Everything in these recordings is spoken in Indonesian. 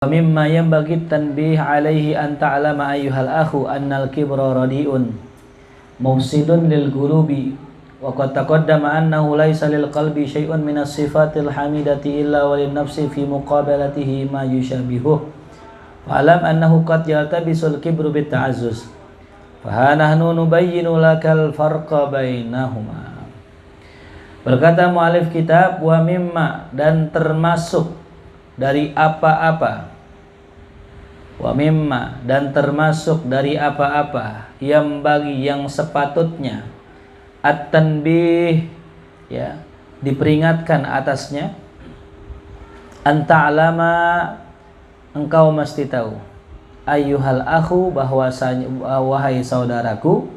Mimma yanbaghi tanbih alaihi an ta'lama ayyuhal akhu annal kibra radiun mufsidun lil qulubi wa qad taqaddama annahu laysa lil qalbi syai'un minas sifatil hamidati illa walin nafsi fi muqabalatihi ma yushabihu fa'alam annahu qad yaltabisul kibru bit ta'azzuz fa nahnu nubayyinu lakal farqa bainahuma. Berkata mu'alif kitab, wa mimma, dan termasuk dari apa-apa, wa mimma, dan termasuk dari apa-apa yang bagi yang sepatutnya at-tanbih, ya, diperingatkan atasnya, anta'lama, engkau mesti tahu, ayyuhal akhu, bahwasanya wahai saudaraku,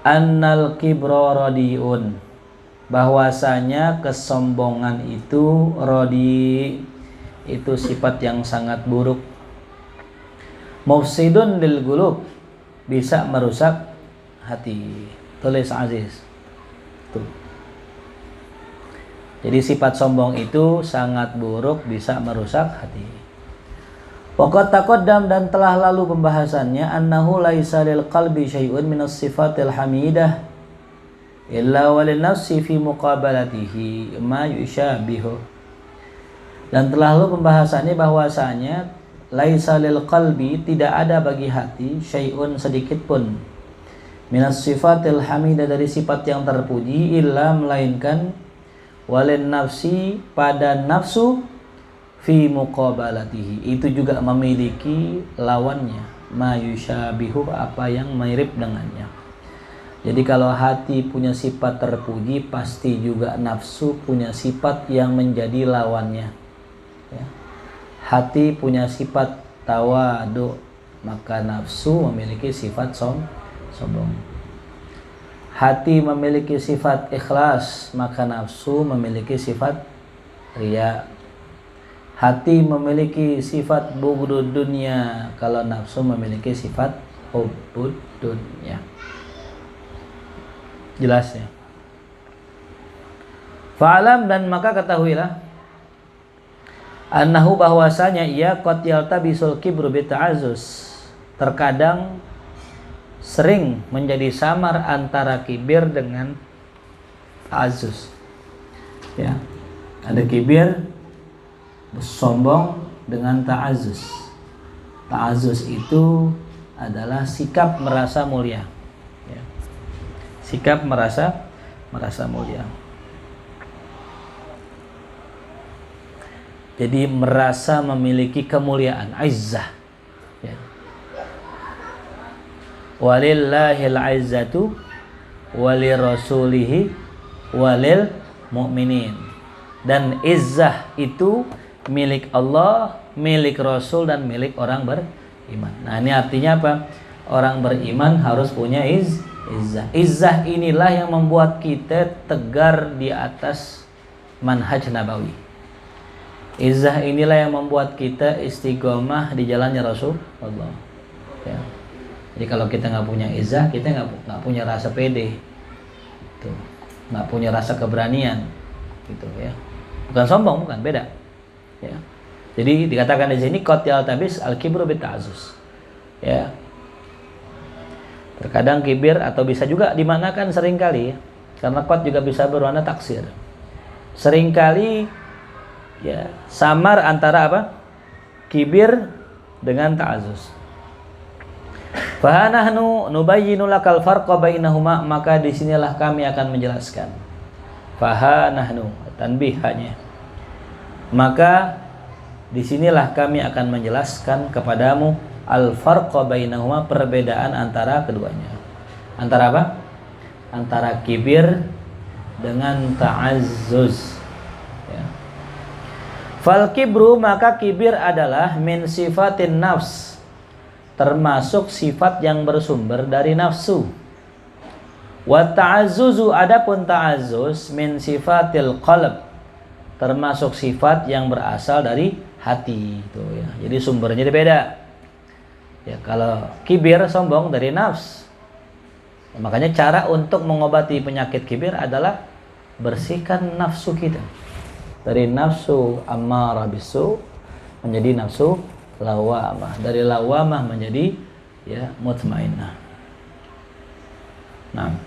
annal kibra radiun, bahwasanya kesombongan itu rodi, itu sifat yang sangat buruk. Mufsidun lil qulub, bisa merusak hati. Tulis Aziz. Tuh. Jadi sifat sombong itu sangat buruk, bisa merusak hati. Waqad taqaddam, dan telah lalu pembahasannya, annahu laisa lil qalbi syai'un minas sifatil hamidah illa walin nafsi fi muqabalatihi ma yushabihu. Dan telah lalu pembahasannya bahwasanya laisa lil qalbi, tidak ada bagi hati, syai'un, sedikit pun, minas sifatil hamidah, dari sifat yang terpuji, illa, melainkan, walin nafsi, pada nafsu, fi muqabalatihi, itu juga memiliki lawannya, ma yushabihu, apa yang mirip dengannya. Jadi kalau hati punya sifat terpuji, pasti juga nafsu punya sifat yang menjadi lawannya. Ya. Hati punya sifat tawadu, maka nafsu memiliki sifat sombong. Hati memiliki sifat ikhlas, maka nafsu memiliki sifat riya. Hati memiliki sifat bughdud dunya, kalau nafsu memiliki sifat hubbud dunya. Jelas ya. Fa'alam, dan maka ketahuilah, annahu, bahwasanya ia, qad yaltabisul kibru bita'azzuz, terkadang sering menjadi samar antara kibir dengan ta'azzuz. Ya. Ada kibir, sombong, dengan ta'azzuz. Ta'azzuz itu adalah sikap merasa mulia. Ya. Sikap merasa mulia. Jadi merasa memiliki kemuliaan, izzah. Ya. Walillahil izzatu walirrasulihi walil mu'minin. Dan izzah itu milik Allah, milik Rasul, dan milik orang beriman. Nah, ini artinya apa? Orang beriman harus punya izzah. Izzah inilah yang membuat kita tegar di atas manhaj nabawi. Izzah inilah yang membuat kita istiqomah di jalannya Rasulullah. Ya. Jadi kalau kita nggak punya izzah, kita nggak punya rasa pede, tuh, nggak punya rasa keberanian, gitu ya. Bukan sombong, bukan, beda. Ya. Jadi dikatakan di sini qad yaltabis al-kibru bita'azzuz. Ya. Terkadang kibir, atau bisa juga dimanakan seringkali, ya, karena qad juga bisa berwarna taksir. Seringkali, ya, samar antara apa? Kibir dengan ta'azzuz. Fa nahnu nubayyinu lakal farqa bainahuma, maka disinilah kami akan menjelaskan. Fa nahnu, tanbih hanya. Maka disinilah kami akan menjelaskan kepadamu al-farqa bainahuma, perbedaan antara keduanya. Antara apa? Antara kibir dengan ta'azzuz. Ya. Fal kibru, maka kibir adalah min sifatin nafs, termasuk sifat yang bersumber dari nafsu. Wa ta'azzuzu, adapun ta'azzuz, min sifatil qalb, termasuk sifat yang berasal dari hati. Itu ya. Jadi sumbernya beda. Ya, kalau kibir, sombong, dari nafs. Makanya cara untuk mengobati penyakit kibir adalah bersihkan nafsu kita dari nafsu ammarah bisu menjadi nafsu lawamah, dari lawamah menjadi ya mutmainnah. Nah,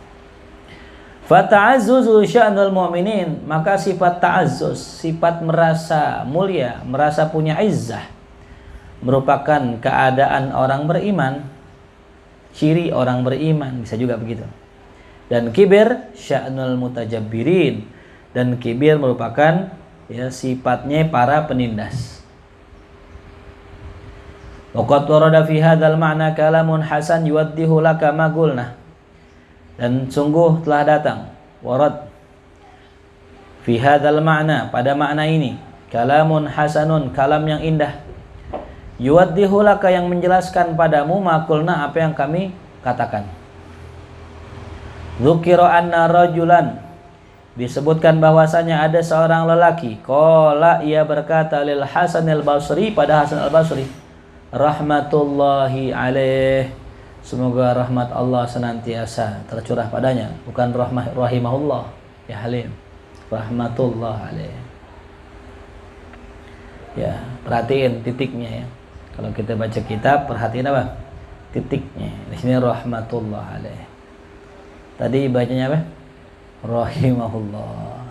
fata'azzuzu sya'nul mu'minin, maka sifat ta'azzuz, sifat merasa mulia, merasa punya izzah, merupakan keadaan orang beriman, ciri orang beriman, bisa juga begitu. Dan kibir sya'nul mutajabbirin, dan kibir merupakan ya sifatnya para penindas. Waqad warada fi hadzal ma'na kalamun hasan yuwaddihu laka ma qulna, dan sungguh telah datang warad fi hadzal ma'na, pada makna ini, kalamun hasanun, kalam yang indah, yuwaddihu laka, yang menjelaskan padamu, ma qulna, apa yang kami katakan. Dzukira anna rajulan, disebutkan bahwasanya ada seorang lelaki, qala, ia berkata, lil Hasan al-Basri, pada Hasan al-Basri, rahmatullahi alaih, semoga rahmat Allah senantiasa tercurah padanya, bukan rahimahullah ya Halim, rahmatullah alaih. Ya, perhatiin titiknya ya. Kalau kita baca kitab, perhatiin apa? Titiknya. Di sini rahmatullah alaih. Tadi bacanya apa? Rahimahullah.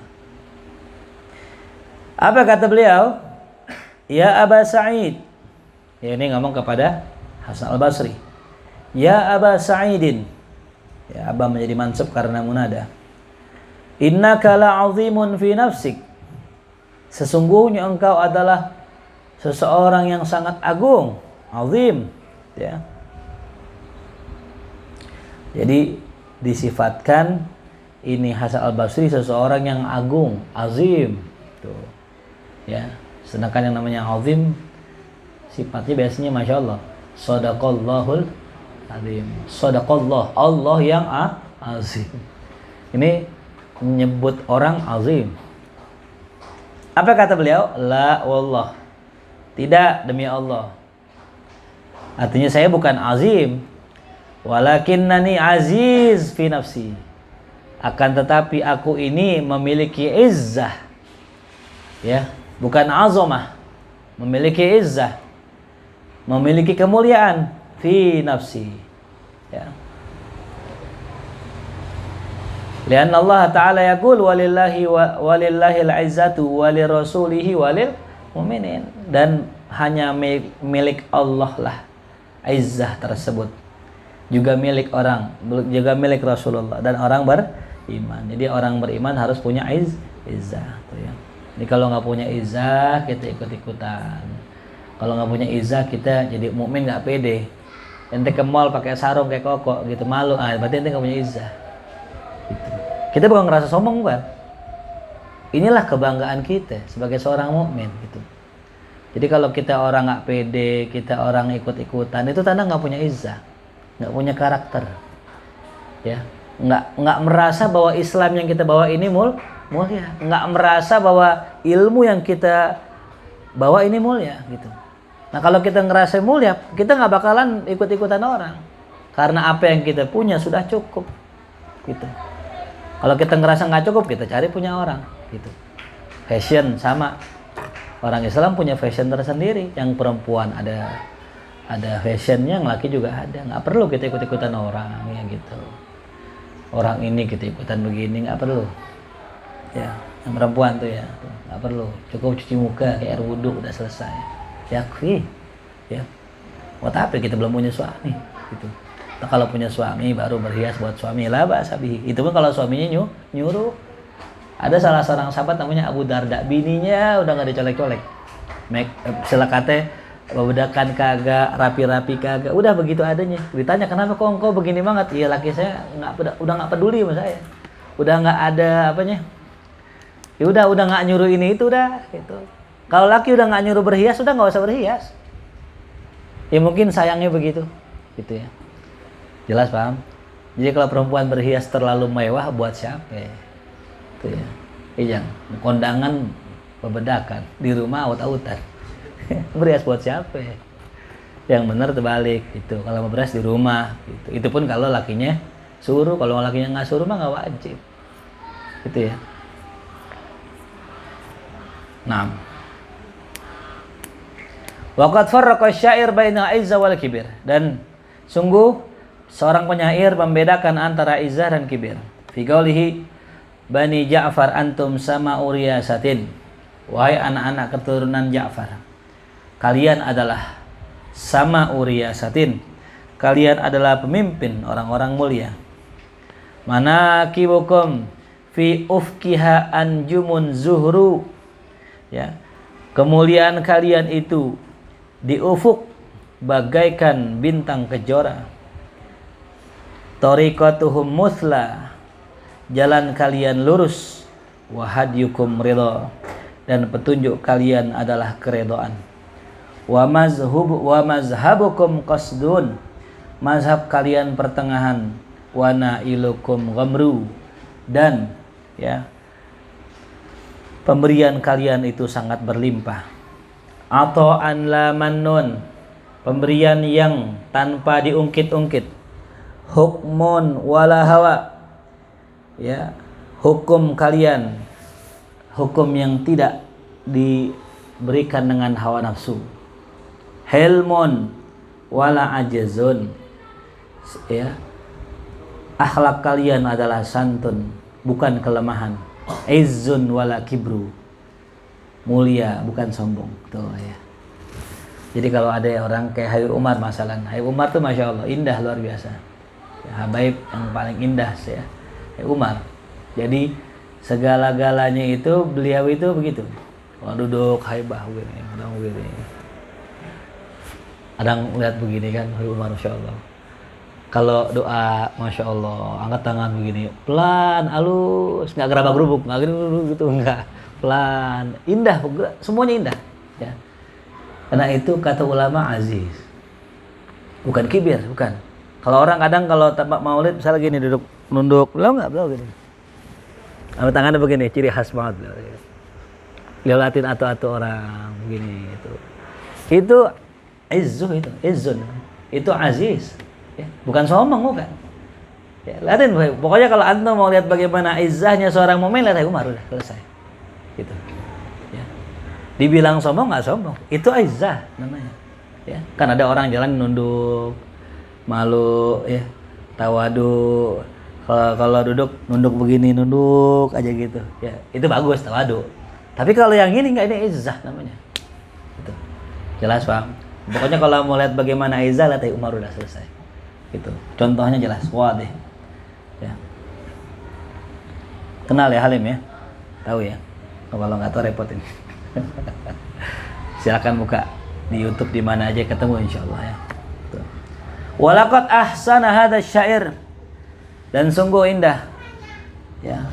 Apa kata beliau? Ya Aba Sa'id. Ya, ini ngomong kepada Hasan al-Basri. Ya Aba Sa'idin. Ya, Aba menjadi mansub karena munada. Innaka la'azimun fi nafsik. Sesungguhnya engkau adalah seseorang yang sangat agung, azim, ya. Jadi disifatkan ini Hasan al-Basri seseorang yang agung, azim, tuh, ya. Sedangkan yang namanya azim sifatnya biasanya masya Allah, sadaqallahul azim, sadaqallah, Allah yang azim. Ini menyebut orang azim. Apa kata beliau? La wallah, tidak demi Allah. Artinya saya bukan azim, walakinnani aziz fi nafsi, akan tetapi aku ini memiliki izzah, ya, bukan azamah, memiliki izzah, memiliki kemuliaan fi nafsi, ya. Lian Allah Ta'ala yaqul walillahil izzatu walirrasulihi walil mu'minin, dan hanya milik Allah lah izzah tersebut, juga milik orang, juga milik Rasulullah dan orang beriman. Jadi orang beriman harus punya izzah, tuh ya. Jadi kalau nggak punya izzah, kita ikut-ikutan. Kalau nggak punya izzah, kita jadi mukmin nggak pede. Ente ke mall pakai sarung kayak koko gitu, malu. Berarti ente nggak punya izzah. Gitu. Kita bukan ngerasa sombong, bukan. Inilah kebanggaan kita sebagai seorang mukmin, gitu. Jadi kalau kita orang nggak pede, kita orang ikut-ikutan, itu tanda nggak punya izzah, nggak punya karakter, ya. Nggak merasa bahwa Islam yang kita bawa ini mulia, nggak merasa bahwa ilmu yang kita bawa ini mulia, gitu. Nah kalau kita ngerasa mulia, kita nggak bakalan ikut-ikutan orang, karena apa yang kita punya sudah cukup, gitu. Kalau kita ngerasa nggak cukup, kita cari punya orang, gitu. Fashion sama, orang Islam punya fashion tersendiri, yang perempuan ada fashionnya, yang laki juga ada. Nggak perlu kita ikut-ikutan orang, ya gitu. Orang ini kita ikutan begini, nggak perlu. Ya, yang perempuan tuh ya, tuh, nggak perlu. Cukup cuci muka, kayak air wudhu, udah selesai. Yakfi, ya. Buat apa kita belum punya suami, gitu. Nah, kalau punya suami baru berhias buat suami, lah bahasa bihi. Itu pun kalau suaminya nyuruh. Ada salah seorang sahabat namanya Abu Darda, bininya udah nggak dicolek-colek. Selakate bebedakan kagak, rapi-rapi kagak, udah begitu adanya. Ditanya kenapa kok engkau begini banget? Iya, laki saya udah nggak peduli sama saya, udah nggak ada apanya. Ya udah nggak nyuruh ini itu udah gitu. Kalau laki udah nggak nyuruh berhias, udah nggak usah berhias. Ya mungkin sayangnya begitu, gitu ya. Jelas paham? Jadi kalau perempuan berhias terlalu mewah buat siapa? Itu ya. Iya, kondangan bebedakan, di rumah aut-autan. Berhias buat siapa? Yang benar terbalik gitu. Kalau mau berhias di rumah gitu. Itu pun kalau lakinya suruh, kalau lakinya nggak suruh mah nggak wajib. Gitu ya. Nah, Wa qad farraqa asy-syair bainal izzah wal kibir. Dan sungguh seorang penyair membedakan antara izzah dan kibir. Fi qaulihi Bani Ja'far antum sama uriyasatin. Wahai anak-anak keturunan Ja'far, kalian adalah sama uriyasatin. Kalian adalah pemimpin orang-orang mulia. Manakibukum fi ufkiha anjumun zuhru. Ya. Kemuliaan kalian itu di ufuk bagaikan bintang kejora. Tariqatuhum musla. Jalan kalian lurus. Wa hadyukum ridha. Dan petunjuk kalian adalah keredoan. Wa mazhabukum qasdun. Mazhab kalian pertengahan. Wa na'ilukum ghamru. Dan ya, pemberian kalian itu sangat berlimpah. Ata'an la mannun. Pemberian yang tanpa diungkit-ungkit. Hukmun wala hawa. Ya, hukum kalian hukum yang tidak diberikan dengan hawa nafsu. Hilmun wala ajazun. Ya. Akhlak kalian adalah santun, bukan kelemahan. Izzun wala kibru. Mulia, bukan sombong. Tuh ya. Jadi kalau ada orang kayak Habib Umar masalah. Habib Umar tuh Masya Allah, indah luar biasa. Ya, Habib yang paling indah ya. Habib Umar. Jadi segala-galanya itu beliau itu begitu. Kalau duduk haibah begini, kadang begini. Kadang lihat begini kan, Habib Umar Masya Allah. Kalau doa Masya Allah, angkat tangan begini, pelan, halus, nggak gerabak-gerubuk, nggak gitu, enggak. Pelan, indah, semuanya indah. Ya. Karena itu kata ulama aziz. Bukan kibir, bukan. Kalau orang kadang kalau tempat maulid misalnya gini duduk nunduk, beliau gini. Sama tangannya begini, ciri khas banget. Liatin atau orang begini itu. Itu izzuh itu, izzun. Itu aziz. Ya, bukan sombong bukan. Ya, lihatin pokoknya kalau antum mau lihat bagaimana izzahnya seorang mukmin, lihat Umar udah selesai. Gitu. Ya. Dibilang sombong enggak sombong. Itu izzah namanya. Ya, kan ada orang jalan nunduk, malu ya, tawadu. Kalau duduk nunduk begini, nunduk aja gitu. Ya, itu bagus tawadu. Tapi kalau yang ini enggak, ini izzah namanya. Gitu. Jelas, Bang? Pokoknya kalau mau lihat bagaimana izzah, lihat Umar udah selesai. Gitu. Contohnya jelas, wadih. Ya. Kenal ya Halim ya? Tahu ya? Kalau enggak tahu repotin. Silakan buka di YouTube di mana aja ketemu insyaallah ya. Tuh. Walaqad ahsana hadza syair. Dan sungguh indah ya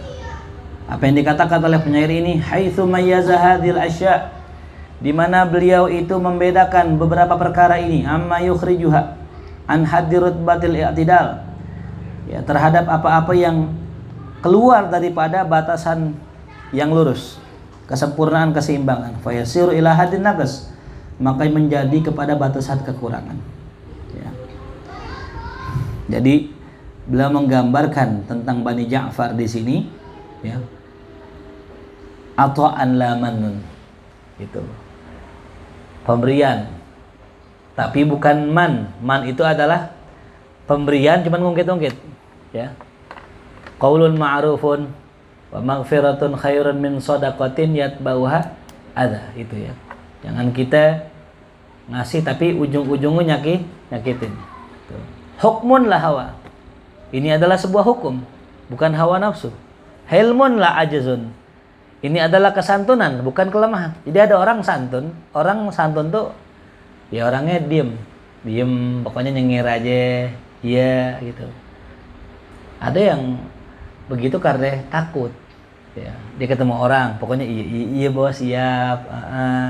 apa yang dikatakan oleh penyair ini, haitsu mayyaza hadhil asya, di mana beliau itu membedakan beberapa perkara ini, amma yukhrijuha an haddi rutbatil i'tidal, ya, terhadap apa-apa yang keluar daripada batasan yang lurus, kesempurnaan, keseimbangan, fayasiru ila haddin naqs, maka menjadi kepada batasan kekurangan ya. Jadi beliau menggambarkan tentang Bani Ja'far di sini ya. Ata'an la mannun. Itu. Pemberian. Tapi bukan man. Man itu adalah pemberian cuman ngungkit-ngungkit ya. Qaulun ma'rufun wa maghfiratun khairun min shadaqatin yatbauha adza, itu ya. Jangan kita ngasih tapi ujung-ujungnya nyakitin. Tuh. Hukmun la hawa. Ini adalah sebuah hukum, bukan hawa nafsu. Hilmun la ajazun. Ini adalah kesantunan, bukan kelemahan. Jadi ada orang santun tuh ya orangnya diem, pokoknya nyengir aja, iya gitu. Ada yang begitu karena takut, ya. Dia ketemu orang, pokoknya iya bos, siap,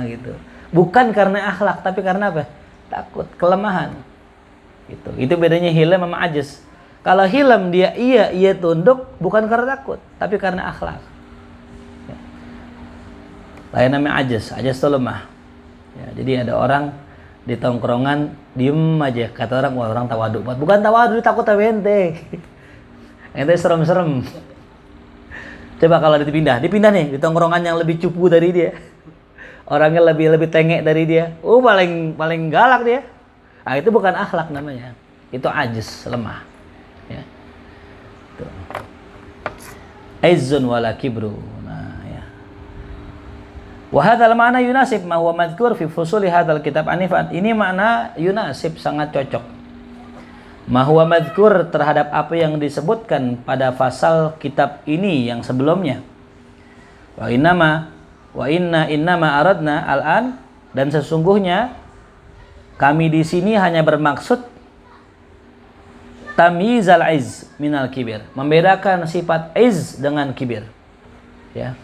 gitu. Bukan karena akhlak, tapi karena apa? Takut, kelemahan. Gitu. Itu bedanya hilam sama ajaz. Kalau hilam dia iya tunduk bukan karena takut, tapi karena akhlak. Ya. Lain namanya ajaz itu lemah. Ya, jadi ada orang di tongkrongan diem aja, kata orang, wah orang tawadu. Bukan tawadu, takut sama ente. Ente serem-serem. Coba kalau dipindah nih di tongkrongan yang lebih cupu dari dia. orangnya lebih tengek dari dia. Paling galak dia. Ah, itu bukan akhlak namanya. Itu ajis, lemah. Ya. Tuh. Izzun wala kibru. Nah, ya. Wa hadzal ma'na yunasib ma huwa madhkur fi fusuli hadzal kitab anifan. Ini makna yunasib, sangat cocok. Ma huwa madhkur terhadap apa yang disebutkan pada fasal kitab ini yang sebelumnya. Wa innama aradna al-an, dan sesungguhnya kami di sini hanya bermaksud tamyizal izz minal kibir, membedakan sifat izz dengan kibir. Ya.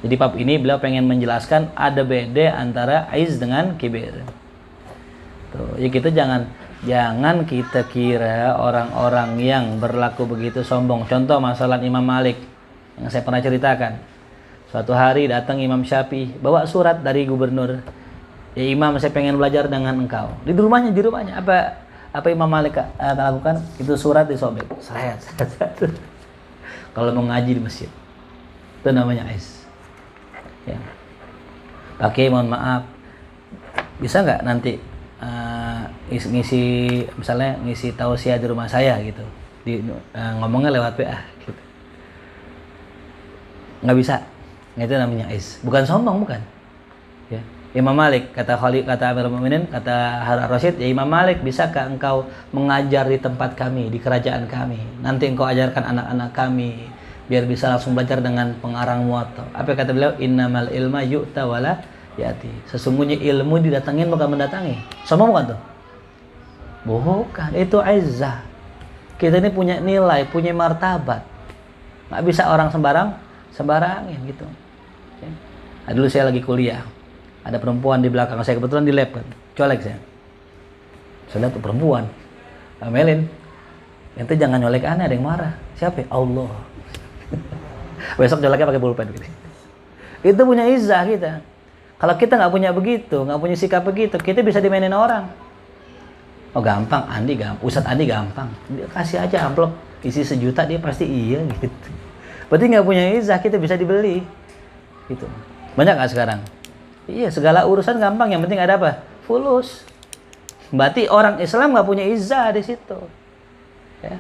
Jadi bab ini beliau pengen menjelaskan ada beda antara izz dengan kibir. Tuh, ya kita jangan kita kira orang-orang yang berlaku begitu sombong. Contoh masalah Imam Malik yang saya pernah ceritakan. Suatu hari datang Imam Syafi'i bawa surat dari gubernur. Ya Imam, saya pengen belajar dengan engkau. Di rumahnya. Apa Imam Malik lakukan? Itu surat disobek. Seret. Kalau mau ngaji di masjid. Itu namanya izz. Ya. Pakai mohon maaf. Bisa nggak nanti ngisi tausiah di rumah saya gitu. Ngomongnya lewat PA gitu. Nggak bisa. Itu namanya izz. Bukan sombong, bukan. Ya. Imam Malik, kata Amirul Mukminin, kata Harun Rasyid, ya Imam Malik, bisakah engkau mengajar di tempat kami, di kerajaan kami? Nanti engkau ajarkan anak-anak kami, biar bisa langsung belajar dengan pengarang muwatta. Apa kata beliau? Innamal ilma yu'ta wala ya'ti. Sesungguhnya ilmu didatangin bukan mendatangi. Sombong bukan tuh? Bukan, itu izzah. Kita ini punya nilai, punya martabat. Nggak bisa orang sembarangin gitu. Nah, dulu saya lagi kuliah. Ada perempuan di belakang saya, kebetulan di lab kan. Colek saya. Saya lihat tuh perempuan. Amelin. Ente jangan nyolek aneh, ada yang marah. Siapa? Allah. Besok coleknya pakai pulpen gitu. Itu punya izzah kita. Kalau kita nggak punya begitu, nggak punya sikap begitu, kita bisa dimainin orang. Oh gampang, Ustadz Andi gampang. Dia kasih aja amplop isi 1 juta, dia pasti iya gitu. Berarti nggak punya izzah, kita bisa dibeli. Gitu. Banyak nggak sekarang? Iya, segala urusan gampang, yang penting ada apa? Fulus. Berarti orang Islam nggak punya izzah di situ. Ya.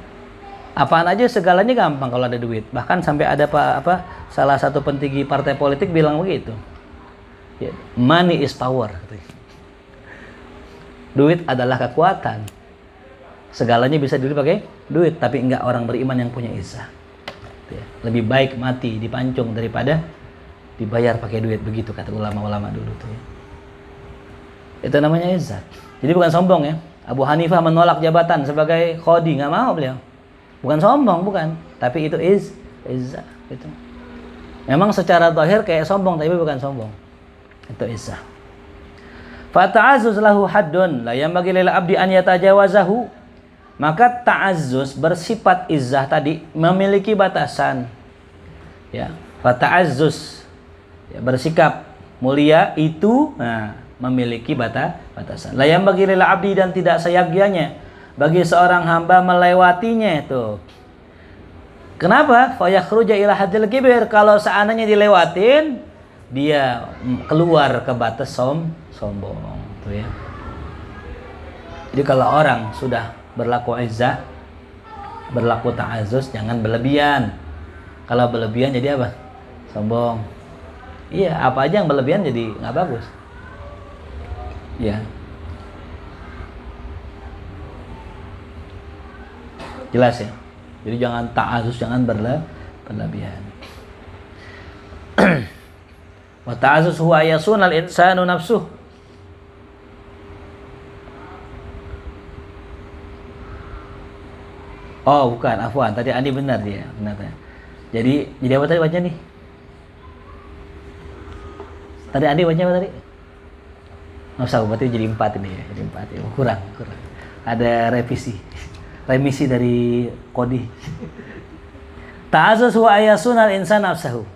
Apaan aja segalanya gampang kalau ada duit. Bahkan sampai ada salah satu petinggi partai politik bilang begitu. Ya, money is power. Duit adalah kekuatan. Segalanya bisa dibeli pakai duit, tapi enggak orang beriman yang punya izzah. Ya. Lebih baik mati dipancung daripada dibayar pakai duit, begitu kata ulama-ulama dulu tuh ya. Itu namanya izzat. Jadi bukan sombong ya. Abu Hanifah menolak jabatan sebagai qadhi, nggak mau beliau. Bukan sombong, bukan. Tapi itu izzat gitu. Memang secara zahir kayak sombong, tapi bukan sombong. Itu izzah. Fa ta'azzuz lahu haddun la yanbaghi lil abdi an yatajawazahu. Maka ta'azzuz bersifat izzah tadi memiliki batasan. Ya, fa ta'azzuz ya, bersikap mulia itu memiliki batasan. La yanbaghi lil abdi, dan tidak seyogyanya bagi seorang hamba melewatinya itu. Kenapa? Fa yakhruja ila haddil kibir. Kalau seandainya dilewatin, dia keluar ke batas sombong tuh ya. Jadi kalau orang sudah berlaku izzah, berlaku ta'azzuz, jangan berlebihan. Kalau berlebihan jadi apa? Sombong. Iya, apa aja yang berlebihan jadi nggak bagus. Ya. Jelas ya. Jadi jangan ta'azzuz, jangan berlebihan. Wa ta'azzuz huwa yasunal insanu nafsuh. Oh, bukan, afwan. Tadi Andi benar dia, benar. Jadi apa tadi baca nih? Tadi Andi baca apa tadi? Nggak usah, berarti jadi 4 ini ya. Jadi 4 ya. Kurang. Ada remisi dari Qadhi. Ta'azzuz huwa ayasunal insan nafsahu.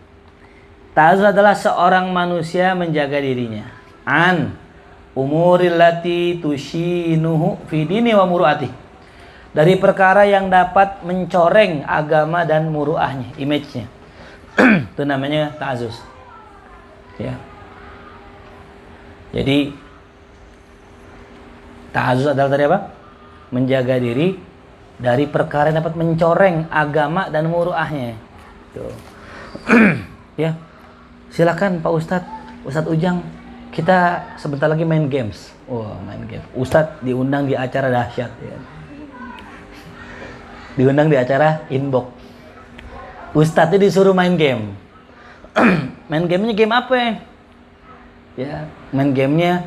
Ta'azzuz adalah seorang manusia menjaga dirinya an umuril lati tushinuhu fi dini wa muru'ati, dari perkara yang dapat mencoreng agama dan muruahnya, image-nya. Itu namanya ta'azzuz. Ya. Jadi ta'azzuz adalah tadi apa? Menjaga diri dari perkara yang dapat mencoreng agama dan muruahnya. Tuh. Ya. Silakan Pak Ustadz Ujang, kita sebentar lagi main games. Main game. Ustadz diundang di acara dahsyat ya. Diundang di acara inbox. Ustadz itu disuruh main game. Main gamenya game apa ya? Ya, main gamenya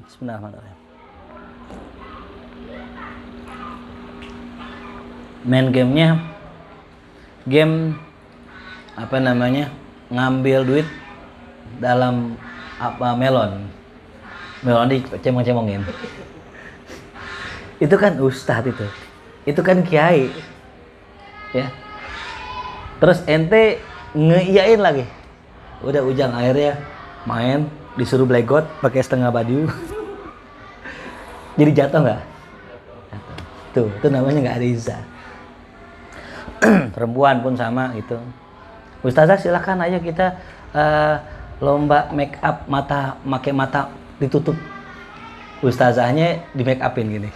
Bismillahirrahmanirrahim. Main gamenya game apa namanya? Ngambil duit dalam apa melon dicemong-cemongin. Itu kan ustadz itu kan kiai ya. Terus ente ngeiyain lagi. Udah Ujang akhirnya main disuruh blegot pakai setengah baju. Jadi jatuh nggak? Tuh, itu namanya nggak ada izah. Perempuan pun sama gitu. Ustazah silakan aja kita lomba make up mata, pakai mata ditutup. Ustazahnya di make upin gini.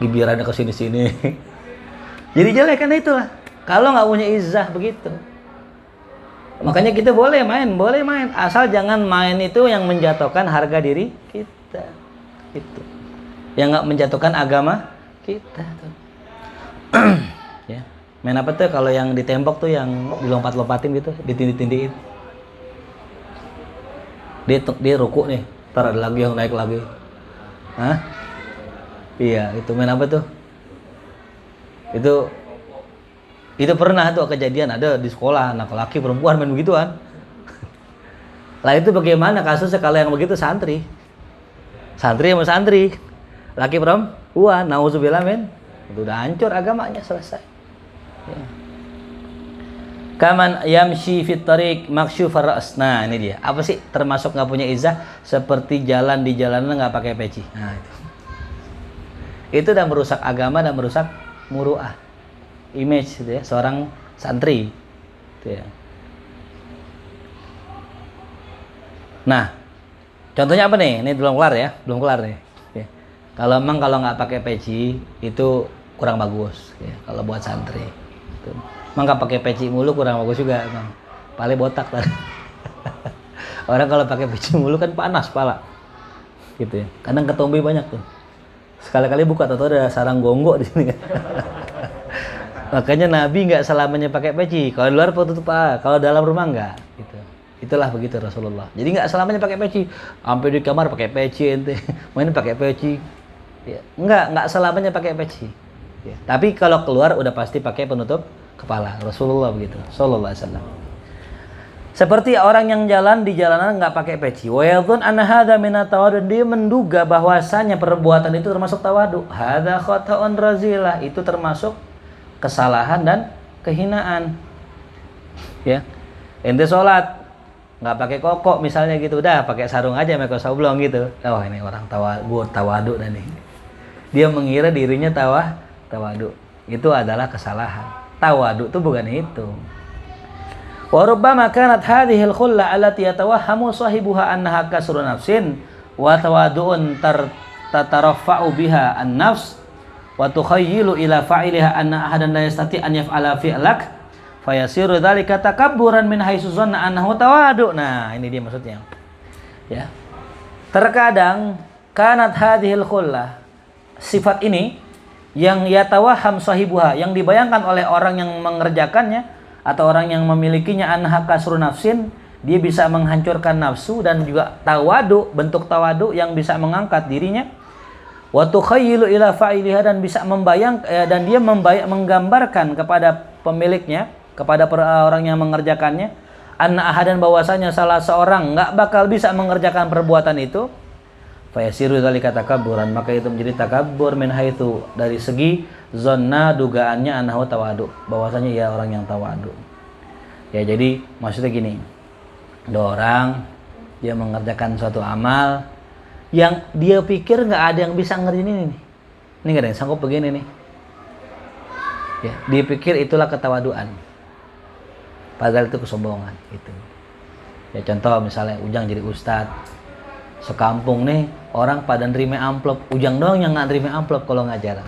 Bibirnya ke sini-sini. Jadi jelek kan itulah. Kalau nggak punya izah begitu. Makanya kita boleh main, asal jangan main itu yang menjatuhkan harga diri kita. Itu. Yang nggak menjatuhkan agama kita. Ya. Main apa tuh kalau yang di tembok tuh yang dilompat-lompatin gitu, ditindih-tindihin. Dia ruku nih, ntar ada lagi yang naik lagi. Hah? Iya, itu main apa tuh? Itu pernah tuh kejadian ada di sekolah, anak laki perempuan main begituan. Lah itu bagaimana kasusnya kalau yang begitu santri sama santri, laki perempuan, nauzubillah men, itu udah hancur agamanya, selesai. Ya. Kaman yamshi fit tariq maksyufar ra's. Nah, ini dia. Apa sih termasuk nggak punya izah? Seperti jalan di jalanan nggak pakai peci. Nah, itu udah merusak agama dan merusak muruah. Image gitu ya, seorang santri gitu ya. Nah, contohnya apa nih? Ini belum kelar nih. Ya. Kalau nggak pakai peci itu kurang bagus ya, kalau buat santri. Gitu. Emang nggak pakai peci mulu kurang bagus juga, emang. Pale botak tadi. Orang kalau pakai peci mulu kan panas pala. Gitu ya. Kadang ketombe banyak tuh. Sekali-kali buka atau ada sarang gonggok di sini. Makanya Nabi nggak selamanya pakai peci. Kalau di luar tutup kalau dalam rumah nggak. Gitu. Itulah begitu Rasulullah. Jadi nggak selamanya pakai peci. Sampai di kamar pakai peci ente, main pakai peci. Ya. Nggak selamanya pakai peci. Ya. Tapi kalau keluar udah pasti pakai penutup kepala. Rasulullah begitu. Sallallahu alaihi wasallam. Seperti orang yang jalan di jalanan nggak pakai peci. Wa yadhun anna hadza min at-tawaddu. Dia menduga bahwasanya perbuatan itu termasuk tawadu. Hadza khata'un razilah. Itu termasuk kesalahan dan kehinaan. Ya. Ente sholat nggak pakai koko misalnya gitu, udah pakai sarung aja pakai sablong gitu. Oh, ini orang tawadu dan ini. Dia mengira dirinya tawadu. Itu adalah kesalahan. Tawadu itu bukan itu. Wa rubbama kanat hadhihi al-khullah allati yatawahhamu sahibuha annaha kasru nafsin wa tawadu'un tataraffa'u biha an-nafs wa tukhayyilu ila fa'iliha anna ahadan la yastati an yaf'ala fi'lak fayasiru dzalika takabburan min haitsu zanna annahu tawadu. Nah, ini dia maksudnya. Ya. Terkadang kanat hadhil khullah, sifat ini yang yatawahham sahibuha, yang dibayangkan oleh orang yang mengerjakannya atau orang yang memilikinya, anha kasru nafsin, dia bisa menghancurkan nafsu, dan juga tawadu, bentuk tawadu yang bisa mengangkat dirinya. Wa tukhayyilu ila fa'iliha, dan bisa dan dia menggambarkan kepada pemiliknya, kepada orang yang mengerjakannya, anna ahadan, bahwasanya salah seorang enggak bakal bisa mengerjakan perbuatan itu. Fa yasiru dzalika takabburan, maka itu menjadi takabbur min haitsu, dari segi zonna, dugaannya, annahu tawadu, bahwasanya ia orang yang tawadu. Ya, jadi maksudnya gini. Ada orang dia mengerjakan suatu amal yang dia pikir nggak ada yang bisa ngerjain ini. Ini nggak ada yang sanggup begini nih. Ya, dia pikir itulah ketawaduan. Padahal itu kesombongan gitu. Ya contoh misalnya Ujang jadi ustadz, sekampung nih orang pada nerima amplop, Ujang doang yang nggak nerima amplop kalau ngajar.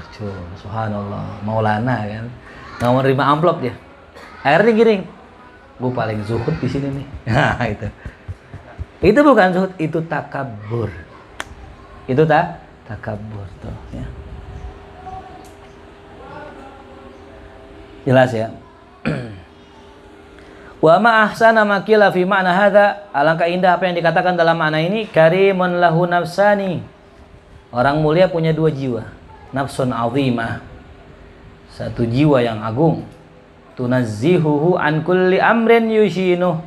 Subhanallah, Maulana kan nggak mau nerima amplop dia. Akhirnya giring, gue paling zuhud di sini nih. Nah itu bukan zuhud, itu takabur. Itu takabur tuh ya. Jelas ya. Wa ma ahsana ma qila fi ma'na hadza, alangkah indah apa yang dikatakan dalam makna ini, karimun lahu nafsani. Orang mulia punya dua jiwa, nafsun azimah, satu jiwa yang agung, tunazzihuhu an kulli amrin yushinu,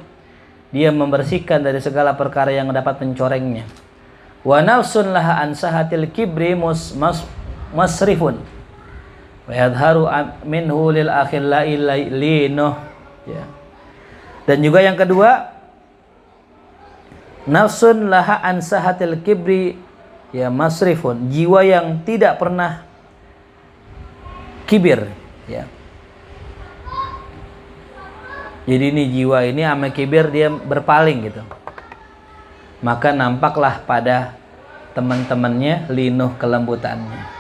dia membersihkan dari segala perkara yang dapat mencorengnya. Wa nafsun laha an sahatil kibri masrifun wa yadharu minhu lil akhillai lino ya. Dan juga yang kedua, nafsun laha an sahatil kibri ya masrifun, jiwa yang tidak pernah kibir ya. Jadi ini jiwa ini sama kibir dia berpaling gitu. Maka nampaklah pada teman-temannya linuh kelembutannya.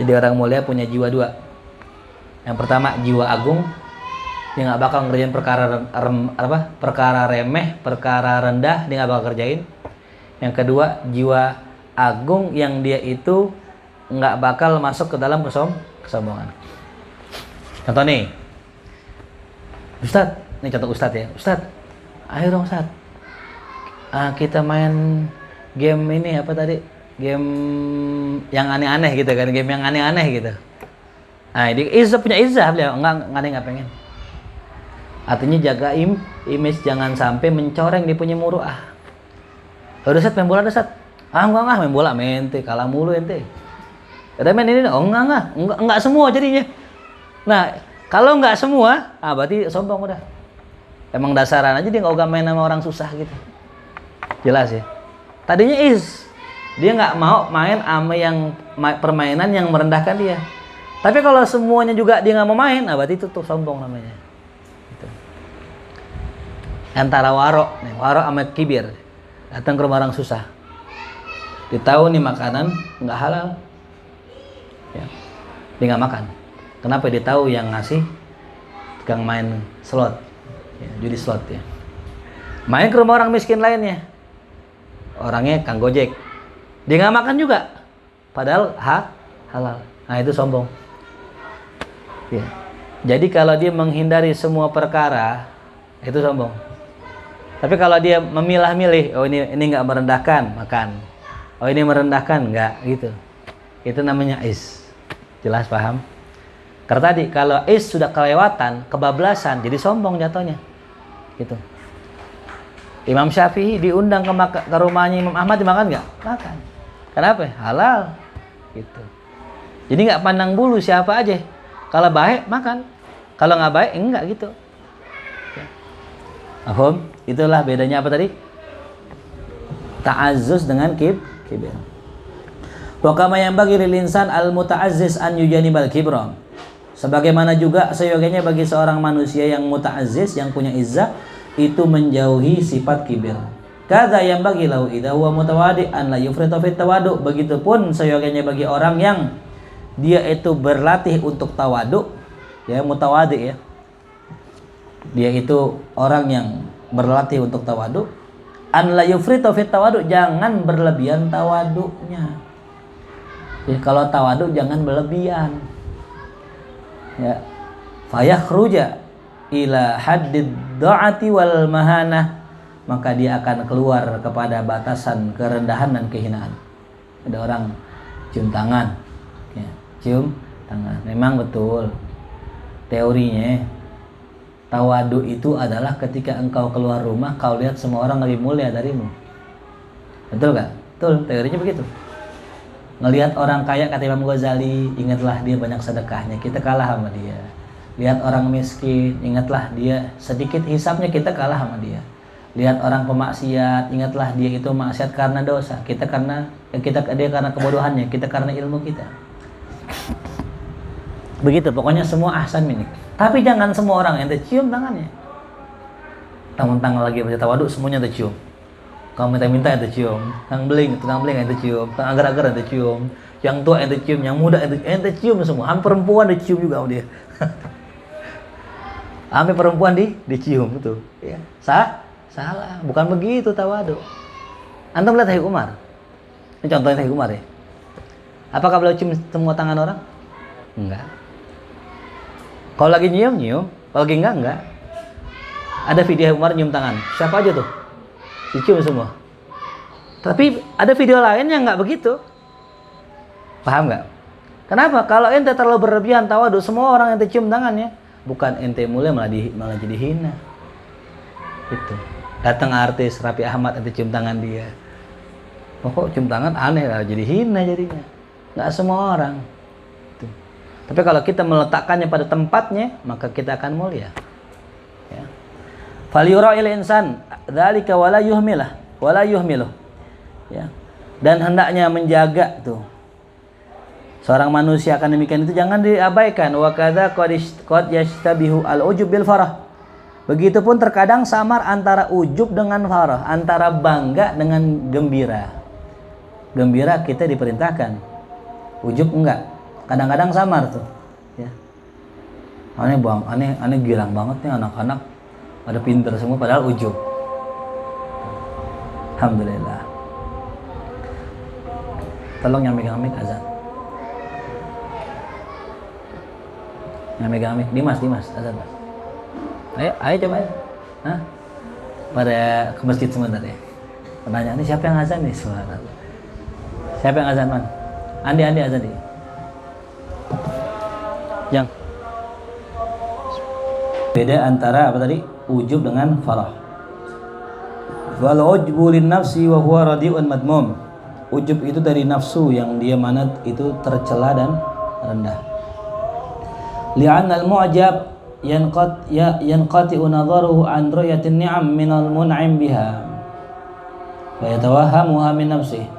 Jadi orang mulia punya jiwa dua. Yang pertama jiwa agung, dia nggak bakal ngerjain perkara remeh, perkara rendah dia nggak bakal kerjain. Yang kedua jiwa agung yang dia itu nggak bakal masuk ke dalam kesombongan. Contoh nih, Ustadz, ini contoh Ustadz ya. Ustadz, ayo dong Ustadz, kita main game ini apa tadi? Game yang aneh-aneh gitu kan, game yang aneh-aneh gitu. Nah, dia Izzah punya Izzah, beliau nggak pengen. Artinya jaga image, jangan sampai mencoreng dia punya muruah. Udah Ustadz main bola Ustadz. Enggak main bola ente, kalah mulu ente. Ada main ini, enggak semua jadinya. Nah, kalau enggak semua, berarti sombong udah. Emang dasaran aja dia enggak main sama orang susah gitu. Jelas ya. Tadinya dia nggak mau main sama yang permainan yang merendahkan dia. Tapi kalau semuanya juga dia nggak mau main, berarti itu tuh sombong namanya. Gitu. Antara waro sama kibir, datang ke rumah orang susah, ditahu nih makanan nggak halal, ya. Dia nggak makan. Kenapa? Dia tahu yang ngasih tukang main slot, ya, judi slot ya. Main ke rumah orang miskin lainnya, orangnya kang gojek, dia nggak makan juga, padahal halal. Nah itu sombong. Ya. Jadi kalau dia menghindari semua perkara, itu sombong. Tapi kalau dia memilah-milih, oh ini nggak merendahkan, makan. Oh ini merendahkan, nggak gitu. Itu namanya Jelas paham? Karena tadi kalau sudah kelewatan, kebablasan, jadi sombong jatuhnya. Gitu. Imam Syafi'i diundang ke rumahnya Imam Ahmad, dimakan nggak? Makan. Kenapa? Halal. Gitu. Jadi nggak pandang bulu siapa aja. Kalau baik makan, kalau nggak baik enggak gitu. Paham? Itulah bedanya apa tadi? Ta'azzuz dengan kibir. Wa kama yanbaghi lil insan al muta'azziz an yujanibal kibra. Sebagaimana juga seyogianya bagi seorang manusia yang muta'azziz, yang punya izzah, itu menjauhi sifat kibir. Kadza yanbaghi lahu idza huwa mutawadi an la yufrita fit tawadu. Begitupun seyogianya bagi orang yang dia itu berlatih untuk tawadu, ya mutawadi ya. Dia itu orang yang berlatih untuk tawadu. An la yufrita fit tawadu, jangan berlebihan tawadunya. Ya, kalau tawadu jangan berlebihan. Ya. Fayakhruja ila haddid dha'ati wal mahanah, maka dia akan keluar kepada batasan kerendahan dan kehinaan. Ada orang cium tangan, ya, cium tangan. Memang betul teorinya tawadu itu adalah ketika engkau keluar rumah kau lihat semua orang lebih mulia darimu. Betul gak? Betul, teorinya begitu. Ngelihat orang kaya, kata Imam Ghazali, ingatlah dia banyak sedekahnya, kita kalah sama dia. Lihat orang miskin, ingatlah dia sedikit hisapnya, kita kalah sama dia. Lihat orang pemaksiat, ingatlah dia itu maksiat karena dosa, dia karena kebodohannya, kita karena ilmu kita. Begitu, pokoknya semua ahsan minik. Tapi jangan semua orang ente cium tangannya. Tang lagi baca tawaduk semuanya tercium. Kang minta-minta yang tercium, kang beling yang tercium, kang agar-agar yang tercium, yang tua yang tercium, yang muda yang tercium semua. Hampir perempuan dicium juga sama dia. Hampir perempuan dicium betul. Ya. Salah, bukan begitu tawaduk. Antum lihat Tayyib Umar. Ini contohnya Tayyib Umar ya. Apakah beliau cium semua tangan orang? Enggak. Kalau lagi nyium, kalau lagi enggak. Ada video Umar nyium tangan. Siapa aja tuh? Dicium semua. Tapi ada video lain yang enggak begitu. Paham enggak? Kenapa? Kalau ente terlalu berlebihan tawaduk, semua orang ente cium tangannya, bukan ente mulia malah jadi hina. Itu. Datang artis Raffi Ahmad ente cium tangan dia. Kok cium tangan aneh lah, jadi hina jadinya. Enggak semua orang. Itu. Tapi kalau kita meletakkannya pada tempatnya, maka kita akan mulia. Ya. Falyura'il insan dzalika wala yuhmiluh. Ya. Dan hendaknya menjaga tuh. Seorang manusia akan demikian itu jangan diabaikan. Wa kadza qad yashtabihu al-ujub bil farah. Begitupun terkadang samar antara ujub dengan farah, antara bangga dengan gembira. Gembira kita diperintahkan, ujub enggak. Kadang-kadang samar tuh. Ya. Aneh girang banget nih anak-anak. Pada pinter semua padahal ujub. Alhamdulillah. Tolong yang megang mic azan. Yang megang mic Dimas azan. Ayo coba. Hah? Pada ke masjid sebentar ya. Pertanyaan ini siapa yang azan nih? Subhanallah. Siapa yang azan, Man? Andi azan nih. Yang beda antara apa tadi? Ujub dengan farah. Wal ujbu lin nafsi wa huwa radi'un madmum. Ujub itu dari nafsu yang dia manat itu tercela dan rendah. Li'anna al-mu'jab yanqati'u nadharuhu an ru'yatin ni'am minal mun'im biha. Wa yatawahhamuha min nafsihi.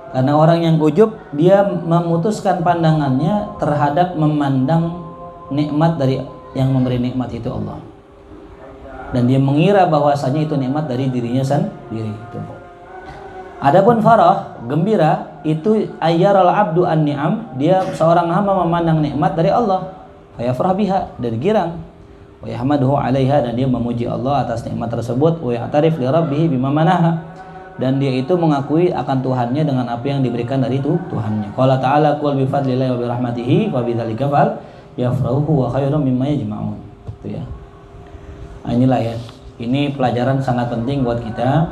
Karena orang yang ujub dia memutuskan pandangannya terhadap memandang nikmat dari yang memberi nikmat itu Allah. Dan dia mengira bahwasanya itu nikmat dari dirinya sendiri itu. Adapun farah, gembira, itu ayyaral abdu an-ni'am, dia seorang hamba memandang nikmat dari Allah. Fa yafrah biha, dan girang. Wa yahmaduhu 'alaiha, dan dia memuji Allah atas nikmat tersebut. Wa ya'tarif li rabbih bima manaha, dan dia itu mengakui akan Tuhannya dengan apa yang diberikan dari itu Tuhannya. Qala ta'ala qul bi fadlillahi wa bi rahmatihi fa bidzalika fal yafrahu wa khairum mimma yajma'un. Itu ya. Nah, inilah ya. Ini pelajaran sangat penting buat kita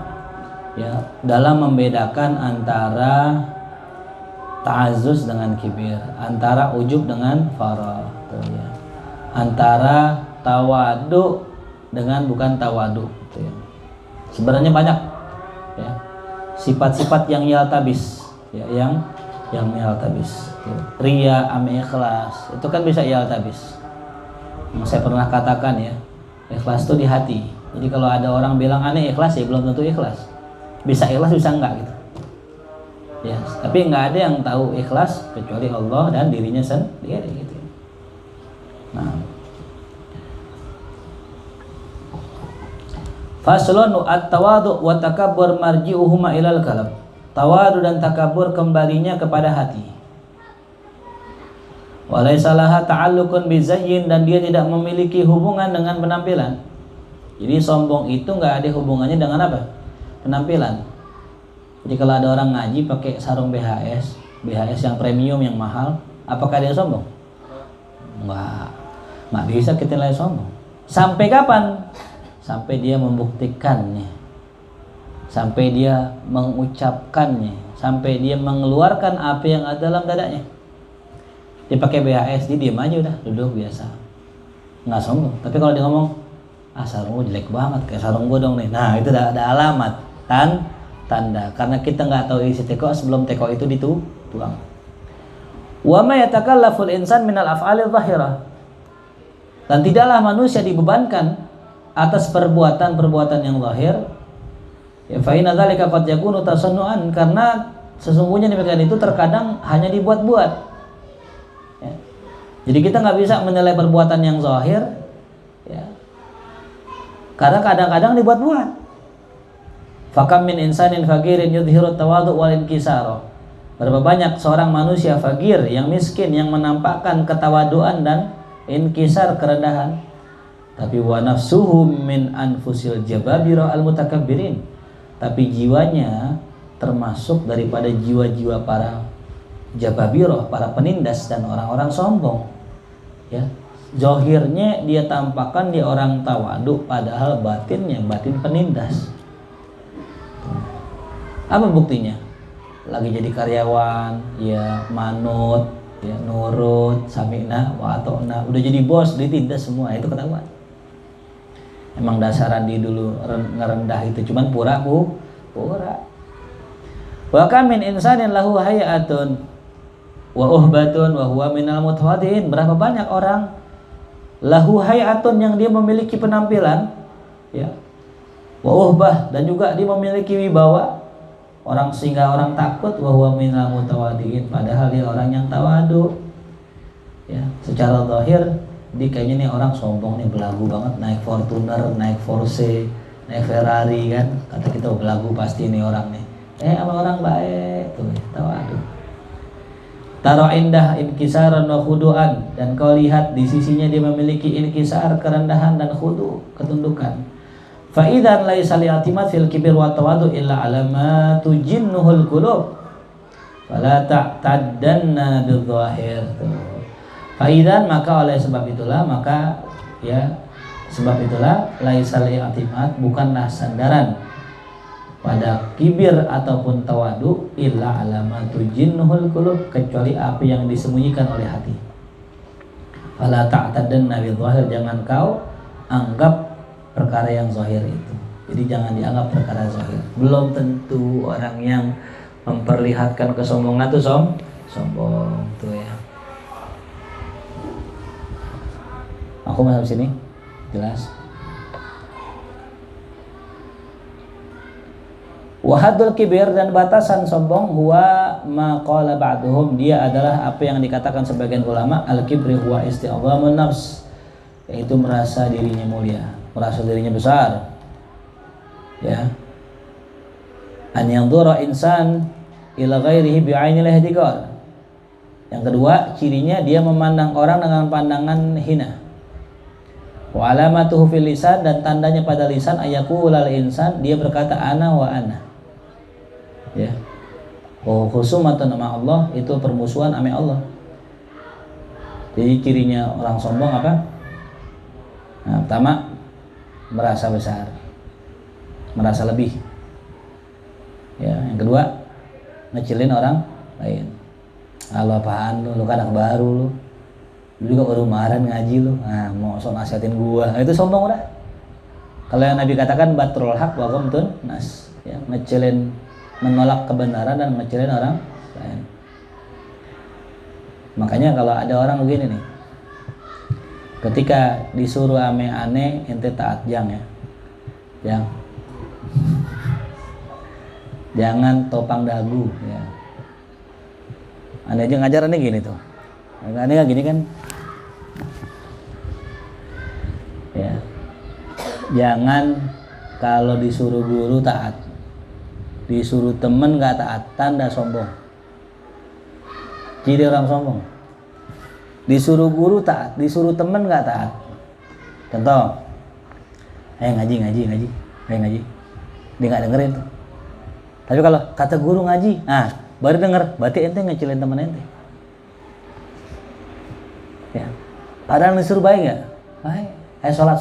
ya dalam membedakan antara ta'azzuz dengan kibir, antara ujub dengan farah, ya. Antara tawadu dengan bukan tawadu, gitu ya. Sebenarnya banyak ya sifat-sifat yang yaltabis ya, yang yaltabis. Ria ame ikhlas itu kan bisa yaltabis. Saya pernah katakan ya, ikhlas itu di hati. Jadi kalau ada orang bilang aneh ikhlas, ya belum tentu ikhlas. Bisa ikhlas, bisa enggak gitu. Ya, tapi enggak ada yang tahu ikhlas kecuali Allah dan dirinya sendiri gitu. Nah. Faslun at-tawadu' wa takabbur marji'uhuma ilal qalb. Tawadu dan takabur kembalinya kepada hati. Walaysa laha ta'alluqun bizayyin, dan dia tidak memiliki hubungan dengan penampilan. Jadi sombong itu enggak ada hubungannya dengan apa? Penampilan. Jadi kalau ada orang ngaji pakai sarung BHS yang premium yang mahal, apakah dia sombong? Enggak bisa kita nilai sombong. Sampai kapan? Sampai dia membuktikannya, sampai dia mengucapkannya, sampai dia mengeluarkan apa yang ada dalam dadanya. Dia pakai BHS, dia diam aja udah, duduk biasa, nggak sombong. Tapi kalau dia ngomong, sarung gue jelek banget, kayak sarung gue dong nih. Nah itu ada alamat, tanda. Karena kita nggak tahu isi teko sebelum teko itu dituang. Wa ma yatakallaful insan minal af'alil zahirah. Dan tidaklah manusia dibebankan atas perbuatan-perbuatan yang zahir. Ya fa inna dzalika qad yakunu tasannu'an, karena sesungguhnya demikian itu terkadang hanya dibuat-buat. Ya. Jadi kita nggak bisa menilai perbuatan yang zahir ya, Karena kadang-kadang dibuat-buat. Fakam min insanin fakirin yudhiru tawadu wal inkisaro. Berapa banyak seorang manusia fakir yang miskin yang menampakkan ketawaduan dan inkisar, kerendahan. Tapi wa nafsuhu min anfusil jababira al mutakabbirin. Tapi jiwanya termasuk daripada jiwa-jiwa para jababiro, para penindas dan orang-orang sombong. Ya, zahirnya dia tampakkan dia orang tawadu, padahal batinnya batin penindas. Apa buktinya? Lagi jadi karyawan, ya manut, ya nurut, sami'na wa ata'na, udah jadi bos ditindas semua, itu ketahuan. Emang dasaran di dulu ngerendah itu cuman pura. Wa kam min insanin lahu hayatun wa uhbatun wa huwa minal mutawaddiin. Berapa banyak orang lahu hayatun yang dia memiliki penampilan, ya, wa uhbah, dan juga dia memiliki wibawa orang sehingga orang takut, wa huwa minal mutawaddiin, padahal dia orang yang tawadu. Ya, secara zahir dia kayaknya nih orang sombong nih, belagu banget, naik Fortuner, naik Porsche, naik Ferrari kan, kata kita belagu pasti nih orang nih. Sama orang baik tuh, tawadu. Taro indah inkisaran wa khudu'an, dan kau lihat di sisinya dia memiliki inkisar, kerendahan dan khudu, ketundukan. Fa idzan laisa li'atimat fil kibir wa tawadu illa ala tujinnuhul qulub fala ta'taddanna bidzahir. Fa idzan, maka oleh sebab itulah, maka ya sebab itulah laisa li'atimat, bukanlah sandaran pada kibir ataupun tawadu illa alamatu jinnuhul qulub, kecuali apa yang disembunyikan oleh hati. Fala ta'tadanna bil zahir, jangan kau anggap perkara yang zahir itu. Jadi jangan dianggap perkara zahir. Belum tentu orang yang memperlihatkan kesombongan itu sombong tuh ya. Aku masuk sini jelas. Wahadul kibir, dan batasan sombong, huwa ma qala ba'duhum, dia adalah apa yang dikatakan sebagian ulama, al-kibri huwa isti'dhamun nafs, yaitu merasa dirinya mulia, merasa dirinya besar. Ya. An yanzura insan ila ghairihi bi'ainil ihtiqar. Yang kedua, cirinya dia memandang orang dengan pandangan hina. Wa alamatuhu fil lisan, dan tandanya pada lisan, ayaqulal insan, dia berkata ana wa ana. Ya, khusumatun sama Allah, itu permusuhan sama Allah. Jadi cirinya orang sombong apa? Nah, pertama merasa besar, merasa lebih. Ya, yang kedua ngecilin orang lain. Lo apaan lu kan anak baru lu juga baru kemarin ngaji lu. Nah, mau sok nasihatin gua. Nah, itu sombong udah. Kalau yang Nabi katakan batrul haq wa ghamtun nas, ya, ngecilin, menolak kebenaran dan ngecilin orang lain. Makanya kalau ada orang begini nih, ketika disuruh aneh-aneh ente taat jang ya, jangan topang dagu ya. Aneh aja ngajarannya gini tuh, aneh gini kan ya. Jangan kalau disuruh guru taat, disuruh temen gak taat, tanda sombong. Ciri orang sombong. Disuruh guru taat, disuruh temen gak taat. Contoh, ayo ngaji. Dia gak dengerin tuh. Tapi kalau kata guru ngaji, nah baru denger, berarti ente ngecilin temen ente. Ya. Padahal disuruh baik gak? Baik. Ayo sholat.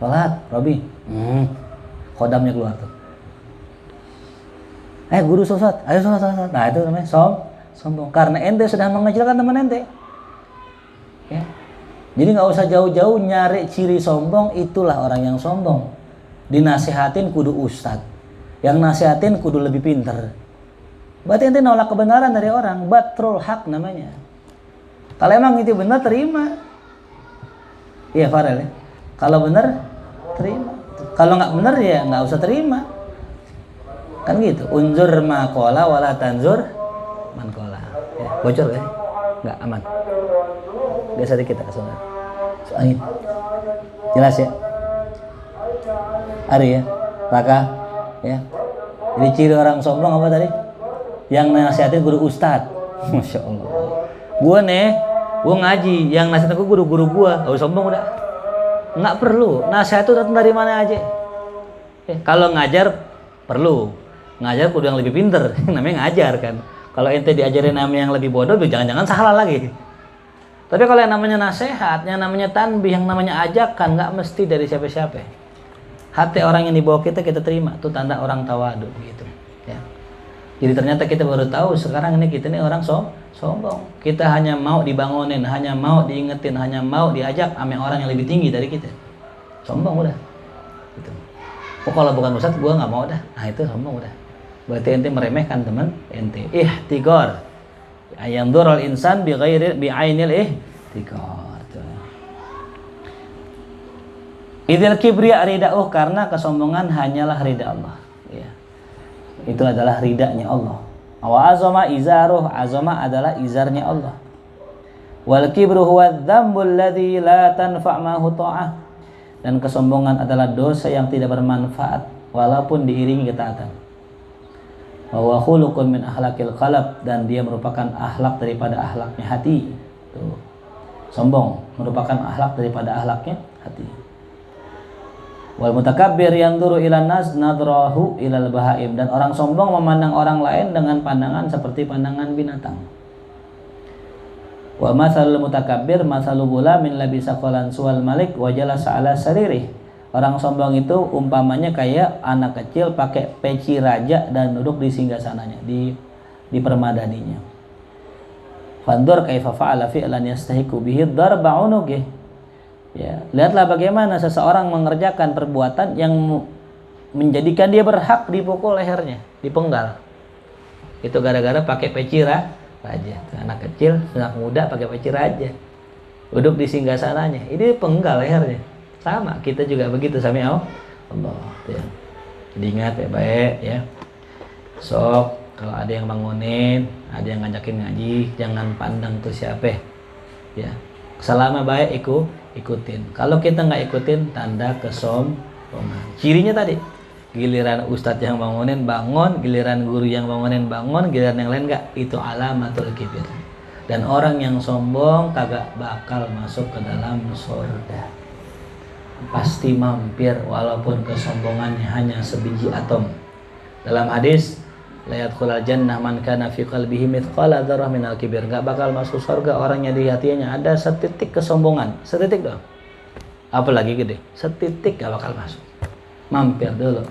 Sholat, Robi. Kodamnya keluar tuh. Guru sholat, ayo sholat. Nah itu namanya sombong. Karena ente sudah mengecilkan teman ente. Ya. Jadi nggak usah jauh-jauh nyari ciri sombong, itulah orang yang sombong. Dinasihatin kudu ustad, yang nasihatin kudu lebih pinter. Berarti ente nolak kebenaran dari orang, batrul hak namanya. Kalau emang itu benar terima. Iya Farel ya. Kalau benar terima. Kalau nggak benar ya nggak usah terima. Kan gitu. Unzur maqala wala tanzur manqala. Ya, bocor kan? Nggak aman. Biasa dikit kita soalnya. Angin. Jelas ya? Ari ya, Raka ya. Jadi ciri orang sombong apa tadi? Yang nasihatin guru ustad. Masya Allah. Gue ngaji, yang nasihatin gue guru-guru gue. Oh sombong udah. Nggak perlu. Nasihat itu datang dari mana aja. Kalau ngajar perlu. Ngajar kudu yang lebih pinter. Namanya ngajar kan. Kalau ente diajarin namanya yang lebih bodoh, jangan-jangan salah lagi. Tapi kalau yang namanya nasihat, yang namanya tanbih, yang namanya ajakan, nggak mesti dari siapa-siapa. Hati orang yang dibawa kita terima. Itu tanda orang tawadu gitu. Ya. Jadi ternyata kita baru tahu sekarang ini kita ini orang sombong. Kita hanya mau dibangunin, hanya mau diingetin, hanya mau diajak sama orang yang lebih tinggi dari kita. Sombong udah. Gitu. Oh kalau bukan ustadz, gue nggak mau dah. Nah itu sombong udah. Berarti ente meremehkan teman ente. Ihtigor. Ayandzurul insan bi ainil ihtigor. Idzal kibriya rida'uh, karena kesombongan hanyalah ridha Allah. Ya. Itu adalah ridanya Allah. Wa azama izaruh, azama adalah izarnya Allah. Wal kibru huwa dzambul ladzi la tanfa' ma'hu ta'ah. Dan kesombongan adalah dosa yang tidak bermanfaat walaupun diiringi ketaatan. Wa huwa khuluqun min akhlaqil qalb, dan dia merupakan akhlak daripada akhlaknya hati. Tuh. Sombong merupakan akhlak daripada akhlaknya hati. Wal mutakabbir yanzuru ilan nas nadrahu ilal bahaim, dan orang sombong memandang orang lain dengan pandangan seperti pandangan binatang. Wa masalul mutakabbir masalu gulamin labisa qalan suwal malik wa jalasa ala saririh. Orang sombong itu umpamanya kayak anak kecil pakai peci raja dan duduk di singgasananya, di permadaninya. Fandur kaifa fa'ala fi'lan yastahiqu bihi darba unuqih. Ya, lihatlah bagaimana seseorang mengerjakan perbuatan yang menjadikan dia berhak dipukul lehernya, dipenggal. Itu gara-gara pakai peci raja. Anak kecil, anak muda pakai peci raja, duduk di singgasananya, ini penggal lehernya. Sama, kita juga begitu sami Allah. Ya. Jadi ingat baik-baik ya. Sok kalau ada yang bangunin, ada yang ngajakin ngaji, jangan pandang tuh siapa. Ya. Selama baik ikutin. Kalau kita nggak ikutin, tanda kesombongan. Cirinya tadi, giliran ustadz yang bangunin bangun, giliran guru yang bangunin bangun, giliran yang lain nggak, itu alamatul kibir. Dan orang yang sombong kagak bakal masuk ke dalam surga. Pasti mampir walaupun kesombongannya hanya sebiji atom. Dalam hadis, la yadkhulul jannah man kana fi qalbihi mithqala dzarrah minal kibir. Enggak bakal masuk surga orang yang di hatinya ada setitik kesombongan, setitik doang. Apalagi gede, setitik enggak bakal masuk. Mampir dulu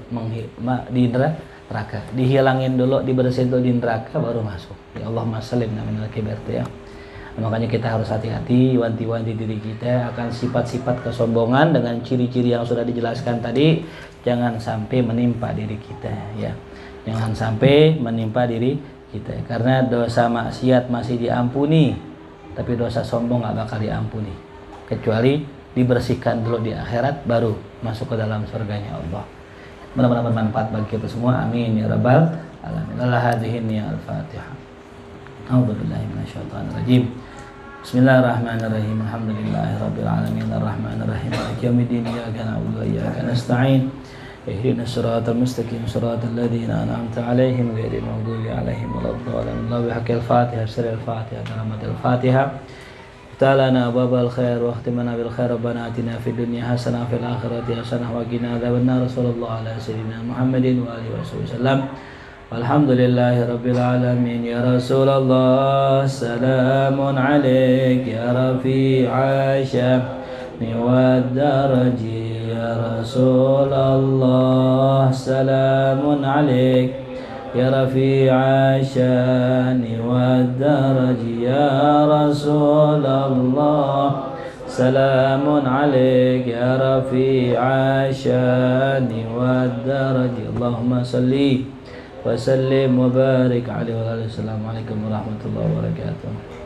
di neraka, dihilangin dulu, dibersihin dulu di neraka baru masuk. Ya Allahumma sallim minal kibir ya. Makanya kita harus hati-hati, wanti-wanti diri kita akan sifat-sifat kesombongan dengan ciri-ciri yang sudah dijelaskan tadi. Jangan sampai menimpa diri kita ya. Jangan sampai menimpa diri kita, karena dosa maksiat masih diampuni, tapi dosa sombong gak bakal diampuni kecuali dibersihkan dulu di akhirat baru masuk ke dalam surganya Allah. Mudah-mudahan bermanfaat bagi kita semua, amin ya rabbal alamin. Al-hadhihi al-Fatihah. A'udzubillahi minasyaitonir rajim. Bismillahirrahmanirrahim. Alhamdulillahirabbil alamin arrahmanir rahim maliki yaumiddin iyyaka na'budu wa iyyaka nasta'in. Ihdinas siratal mustaqim siratal ladzina an'amta 'alaihim ghairil maghdubi 'alaihim waladdallin. Bihaqqil Fatihah, sirril Fatihah, karamatil Fatihah. Ta'alana babal khair wa khtimana bil khair. Rabbana atina fid dunya hasanah fil akhirati hasanah wa qina adzabannar. Sallallahu ala sayyidina Muhammadin wa alihi wasallam. Walhamdulillahi rabbil alamin. Ya Rasulullah, salamun alaik ya rafi'a sya'ni wad daraji. Ya Rasulullah, salamun alaik ya rafi'a sya'ni wad daraji. Ya Rasulullah, salamun alaik ya rafi'a sya'ni wad daraji. Allahumma salli wa sallim wa barik alaihi wa sallam. Assalamualaikum warahmatullahi wabarakatuh.